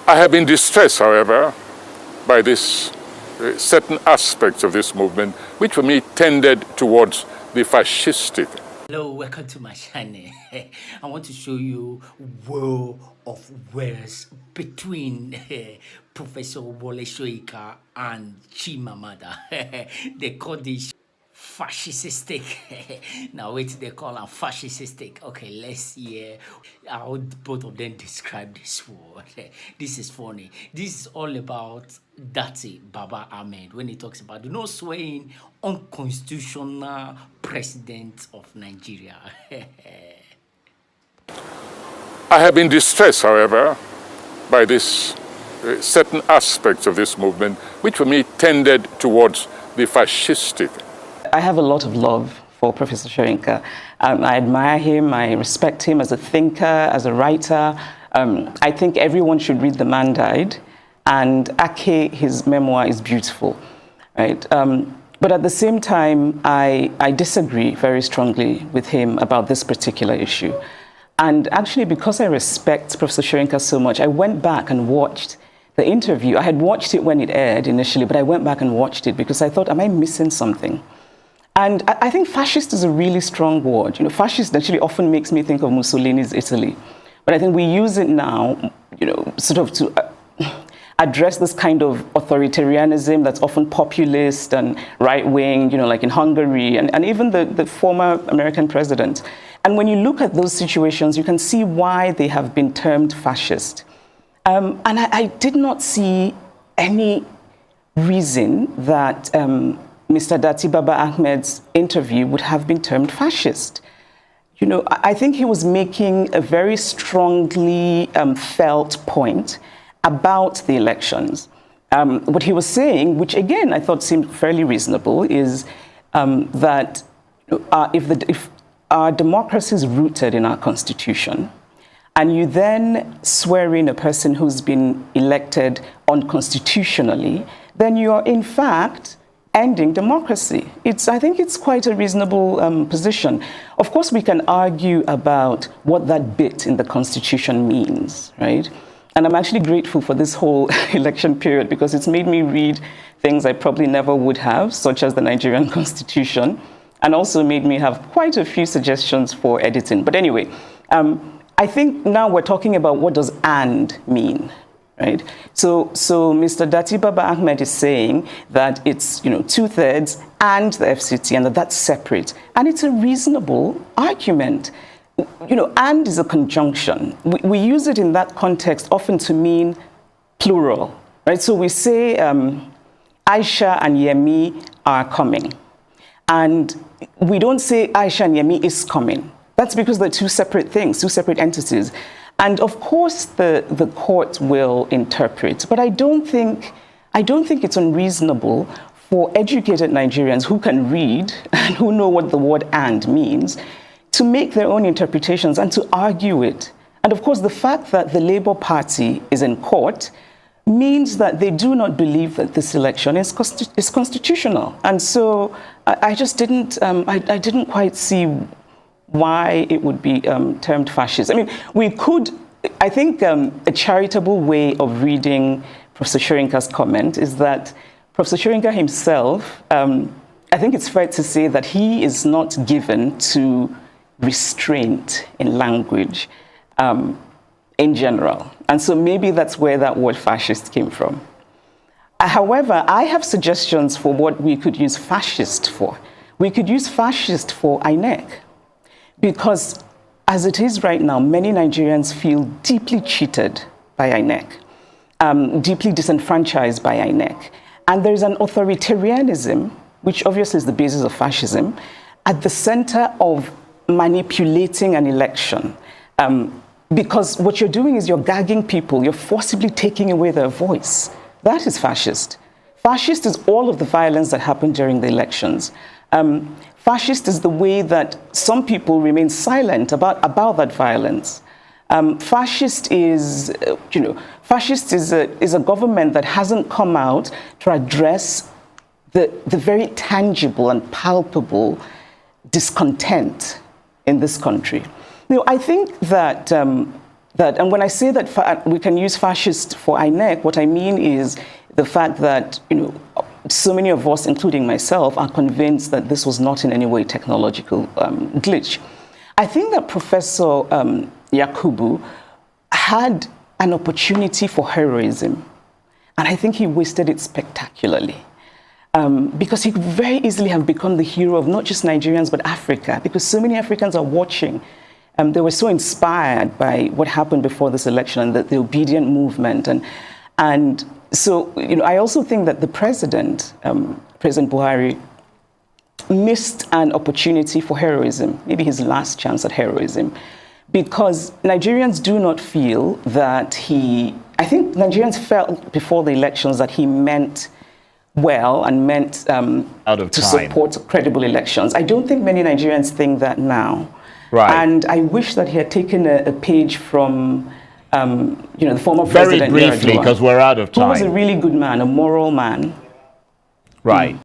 I have been distressed, however, by this certain aspects of this movement, which for me tended towards the fascistic. Hello, welcome to my channel. I want to show you wole of words between Professor Soyinka and Chimamanda. They call this fascistic. Now wait, they call them fascistic. Okay, let's hear how both of them describe this word. This is funny. This is all about Dati Baba Ahmed when he talks about the no swaying unconstitutional president of Nigeria. I have been distressed, however, by this certain aspects of this movement, which for me tended towards the fascistic. I have a lot of love for Professor Soyinka. I admire him, I respect him as a thinker, as a writer. I think everyone should read The Man Died, and Ake, his memoir, is beautiful, right? But at the same time, I disagree very strongly with him about this particular issue. And actually, because I respect Professor Soyinka so much, I went back and watched the interview. I had watched it when it aired initially, but I went back and watched it because I thought, am I missing something? And I think fascist is a really strong word. You know, fascist actually often makes me think of Mussolini's Italy. But I think we use it now, you know, sort of to address this kind of authoritarianism that's often populist and right-wing, you know, like in Hungary and even the former American president. And when you look at those situations, you can see why they have been termed fascist. And I did not see any reason that Mr. Dati Baba Ahmed's interview would have been termed fascist. You know, I think he was making a very strongly felt point about the elections. What he was saying, which again I thought seemed fairly reasonable, is that if our democracy is rooted in our constitution, and you then swear in a person who's been elected unconstitutionally, then you are in fact ending democracy. I think it's quite a reasonable position. Of course, we can argue about what that bit in the Constitution means, right? And I'm actually grateful for this whole election period because it's made me read things I probably never would have, such as the Nigerian Constitution, and also made me have quite a few suggestions for editing. But anyway, I think now we're talking about what does "and" mean. Right. So Mr. Dati Baba Ahmed is saying that it's, you know, 2/3 and the FCT, and that's separate. And it's a reasonable argument. You know, "and" is a conjunction. We use it in that context often to mean plural, right? So we say Aisha and Yemi are coming. And we don't say Aisha and Yemi is coming. That's because they're two separate things, two separate entities. And of course, the court will interpret, but I don't think it's unreasonable for educated Nigerians who can read and who know what the word "and" means to make their own interpretations and to argue it. And of course, the fact that the Labour Party is in court means that they do not believe that this election is constitutional. And so I just didn't, I didn't quite see why it would be termed fascist. I mean, I think a charitable way of reading Professor Soyinka's comment is that Professor Soyinka himself, I think it's fair to say that he is not given to restraint in language in general. And so maybe that's where that word fascist came from. However, I have suggestions for what we could use fascist for. We could use fascist for INEC. Because as it is right now, many Nigerians feel deeply cheated by INEC, deeply disenfranchised by INEC. And there's an authoritarianism, which obviously is the basis of fascism, at the center of manipulating an election. Because what you're doing is you're gagging people, you're forcibly taking away their voice. That is fascist. Fascist is all of the violence that happened during the elections. Fascist is the way that some people remain silent about that violence. Fascist is, fascist is a government that hasn't come out to address the very tangible and palpable discontent in this country. I think that that, and when I say that we can use fascist for INEC, what I mean is the fact that, so many of us, including myself, are convinced that this was not in any way technological glitch. I think that Professor Yakubu had an opportunity for heroism, and I think he wasted it spectacularly. Because he could very easily have become the hero of not just Nigerians, but Africa, because so many Africans are watching. They were so inspired by what happened before this election and the obedient movement. And so, I also think that the president, President Buhari, missed an opportunity for heroism, maybe his last chance at heroism, because Nigerians do not feel that I think Nigerians felt before the elections that he meant well and meant to support credible elections. I don't think many Nigerians think that now. Right. And I wish that he had taken a page from the former Very president. briefly, because we're out of time. Who was a really good man, a moral man. Right.